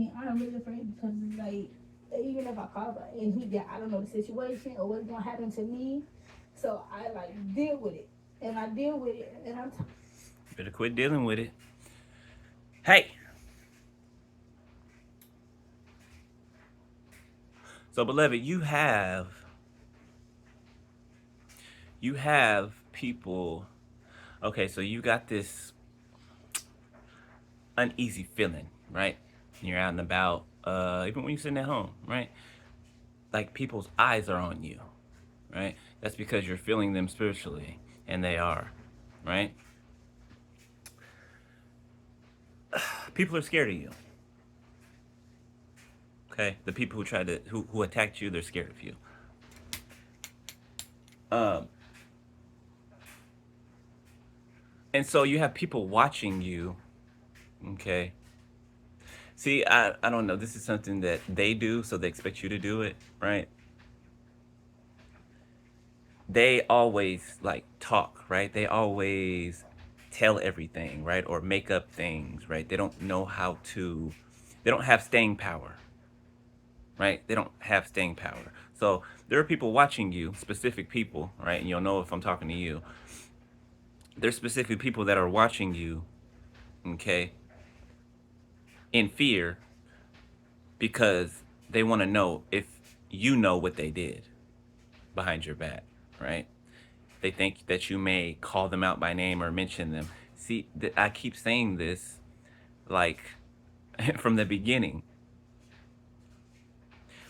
mean, I'm really afraid because it's like, even if I call her and he get, I don't know the situation or what's gonna happen to me, so I like deal with it, and I deal with it, and I'm Better quit dealing with it. Hey, so beloved, you have people. Okay, so you got this uneasy feeling, right? You're out and about, even when you're sitting at home, right? Like people's eyes are on you, right? That's because you're feeling them spiritually, and they are, right? People are scared of you. Okay, the people who attacked you, they're scared of you. Um, and so you have people watching you. Okay. See, I don't know. This is something that they do, so they expect you to do it, right? They always like talk, right? They always tell everything, right? Or make up things, right? They don't know how to. They don't have staying power, right? They don't have staying power. So there are people watching you, specific people, right? And you'll know if I'm talking to you. There's specific people that are watching you, okay, in fear because they want to know if you know what they did behind your back, right? They think that you may call them out by name or mention them. See, I keep saying this like from the beginning.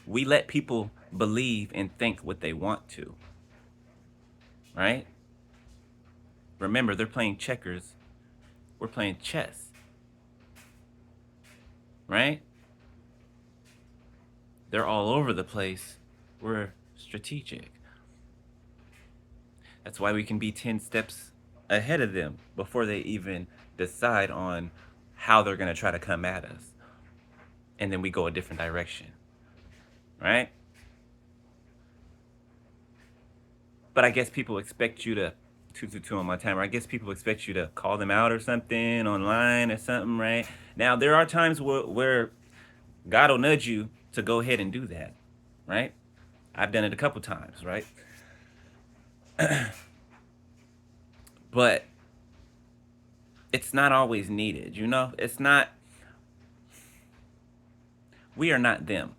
We let people believe and think what they want to, right? Remember, they're playing checkers. We're playing chess, right? They're all over the place. We're strategic. That's why we can be 10 steps ahead of them before they even decide on how they're going to try to come at us. And then we go a different direction, right? But I guess people expect you to 222 on my timer. I guess people expect you to call them out or something online or something, right? Now there are times where God will nudge you to go ahead and do that, right? I've done it a couple times, right? But it's not always needed, you know? It's not. We are not them.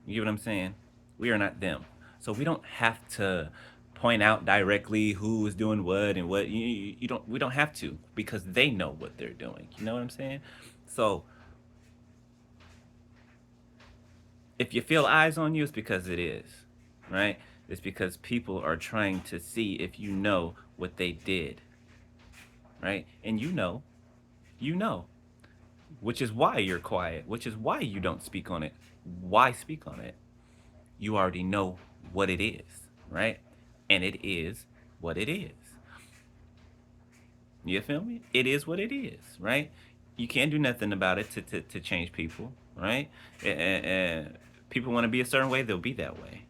You get what I'm saying? We are not them. So we don't have to point out directly who is doing what and what you don't we don't have to because they know what they're doing. You know what I'm saying? So if you feel eyes on you, it's because it is, right? It's because people are trying to see if you know what they did, right? And you know, which is why you're quiet, which is why you don't speak on it. Why speak on it? You already know what it is, right? And it is what it is. You feel me? It is what it is, right? You can't do nothing about it to change people, right? And people want to be a certain way, they'll be that way,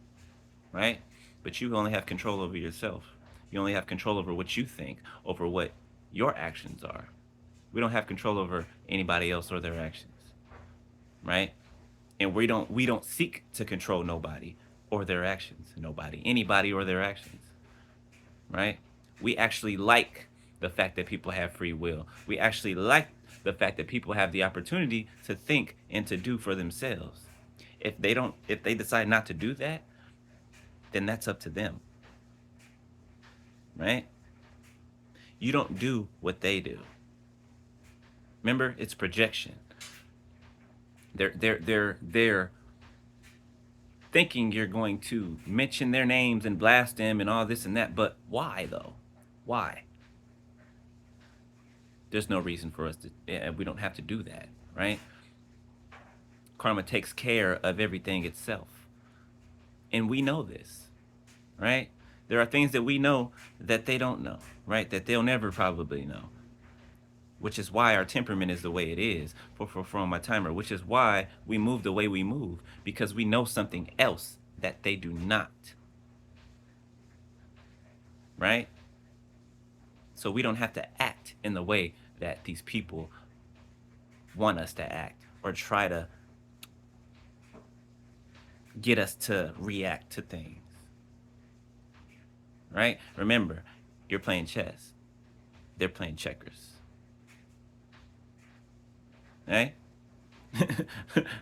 right? But you only have control over yourself. You only have control over what you think, over what your actions are. We don't have control over anybody else or their actions, right? And we don't seek to control nobody or their actions, nobody, anybody or their actions, right? We actually like the fact that people have free will. We actually like the fact that people have the opportunity to think and to do for themselves. If they decide not to do that, then that's up to them, right? You don't do what they do. Remember, it's projection. They're thinking you're going to mention their names and blast them and all this and that, but why though? Why? There's no reason for us to. We don't have to do that, right? Karma takes care of everything itself, and we know this, right? There are things that we know that they don't know, right? That they'll never probably know, which is why our temperament is the way it is for on my timer, which is why we move the way we move because we know something else that they do not, right? So we don't have to act in the way that these people want us to act. or try to get us to react to things. Right? Remember, you're playing chess. They're playing checkers. Right?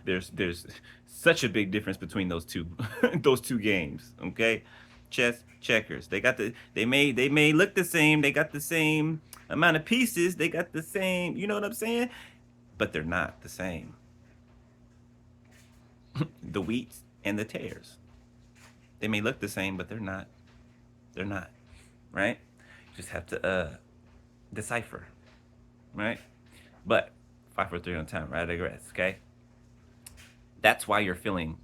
there's such a big difference between those two those two games. Okay? Chess, checkers. They may look the same, they got the same amount of pieces, they got the same, you know what I'm saying? But they're not the same. The wheats and the tares. They may look the same, but they're not. They're not. Right? Just have to decipher. Right? But 5, 4, 3 on time, right? I digress, okay? That's why you're feeling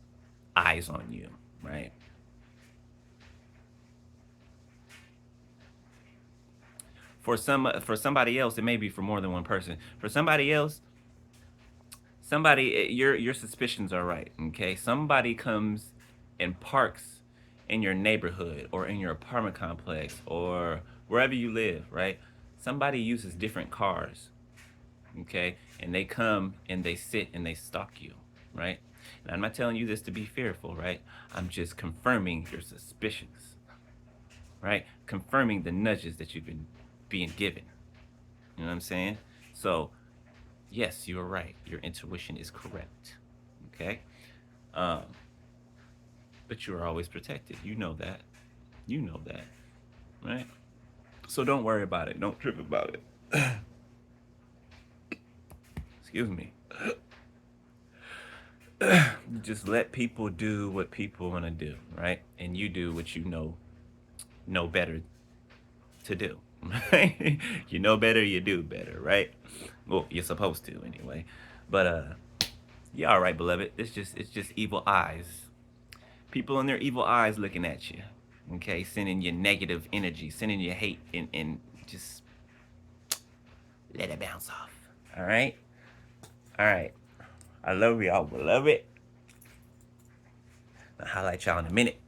eyes on you, right? For somebody else, it may be for more than one person. For somebody else, your suspicions are right, okay? Somebody comes and parks in your neighborhood or in your apartment complex or wherever you live, right? Somebody uses different cars, okay? And they come and they sit and they stalk you, right? And I'm not telling you this to be fearful, right? I'm just confirming your suspicions, right? Confirming the nudges that you've been being given. You know what I'm saying? So, yes, you are right. Your intuition is correct, okay? Um, but you are always protected. You know that. You know that, right? So don't worry about it. Don't trip about it. Excuse me. Just let people do what people want to do, right? And you do what you know better to do. Right? You know better, you do better, right? Well, you're supposed to anyway. But yeah, all right, beloved. It's just evil eyes. People in their evil eyes looking at you. Okay, sending you negative energy, sending you hate, and just let it bounce off. All right? All right. I love y'all, beloved. I'll highlight y'all in a minute.